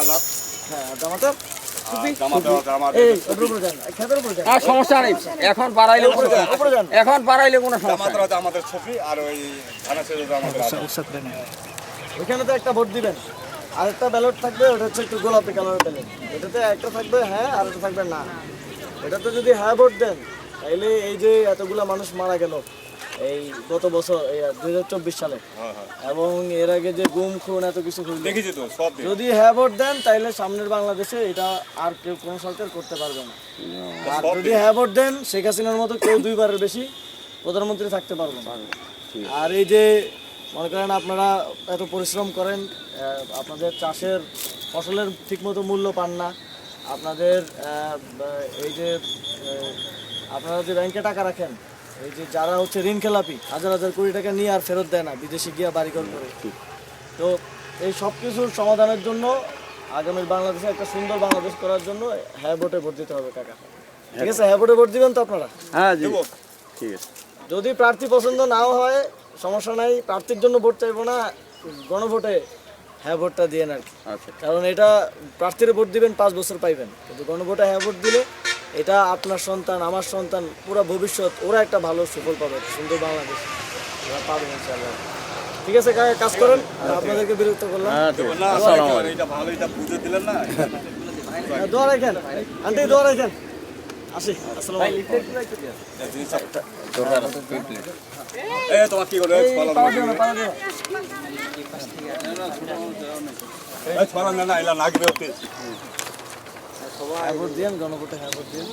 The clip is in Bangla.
আজাদ। হ্যাঁ জামাতে সমস্যা নেই, এখন বাড়াইলে কোনো সমস্যা নেই। আমাদের ছবি আর ওই থানা ছেড়ে আমাদের ওইখানে তো একটা ভোট দিবেন, আর একটা ব্যালট থাকবে, ওটা হচ্ছে একটু গোলাপি কালারের ব্যালট। এটাতে একটা থাকবে হ্যাঁ আর একটা থাকবে না। এটাতে যদি হ্যাঁ ভোট দেন তাইলে এই যে এতগুলা মানুষ মারা গেল এই গত বছর এই 2024 সালে, এবং এর আগে যে গুম খুন এত কিছু হইল, দেখেছি তো সব। যদি হ্যাঁ ভোট দেন তাইলে সামনের বাংলাদেশে এটা আর কেউ কোনো সরকার করতে পারবে না। আর যদি হ্যাঁ ভোট দেন শেখ হাসিনার মতো কেউ দুইবারের বেশি প্রধানমন্ত্রী থাকতে পারবে না। আর এই যে মনে করেন আপনারা এত পরিশ্রম করেন, আপনাদের চাষের ফসলের ঠিকমতো মূল্য পান না, আপনাদের এই যে আপনারা যে ব্যাংকে টাকা রাখেন, এই যে যারা হচ্ছে ঋণ খেলাপি হাজার হাজার কোটি টাকা নিয়ে আর ফেরত দেয় না, বিদেশে গিয়ে বাড়িঘর করে, তো এই সব কিছুর সমাধানের জন্য আগামীর বাংলাদেশে একটা সুন্দর বাংলাদেশ করার জন্য হ্যাঁ ভোটে ভোট দিতে হবে কাকা। ঠিক আছে, হ্যাঁ ভোটে ভোট দিবেন তো আপনারা? হ্যাঁ জি ঠিক আছে। যদি প্রার্থী পছন্দ নাও হয় সমস্যা নাই, প্রার্থীর জন্য ভোট চাইবো না, গণভোটে হ্যাঁ ভোটটা দিয়েন আর কি। আচ্ছা কারণ এটা প্রার্থীর ভোট দিবেন 5 বছর পাইবেন, কিন্তু গণভোটে হ্যাঁ ভোট দিলে এটা আপনার সন্তান আমার সন্তান পুরো ভবিষ্যৎ ওরা একটা ভালো সুফল পাবে, সুন্দর বাংলাদেশ ওরা পাবে ইনশাআল্লাহ। ঠিক আছে কাকা, কাজ করেন, আপনাদেরকে বিরক্ত করলাম। এটা ভালো, এটা পুজো দিলেন না। দোয়া রাখেন আন্টি, দোয়া রাখেন, আসি। আসসালামু আলাইকুম। তোমার কি করে না এলা নাগবে হ্যাঁ ভোট দিয়েন, গণভোটে হ্যাঁ ভোট দিয়েন।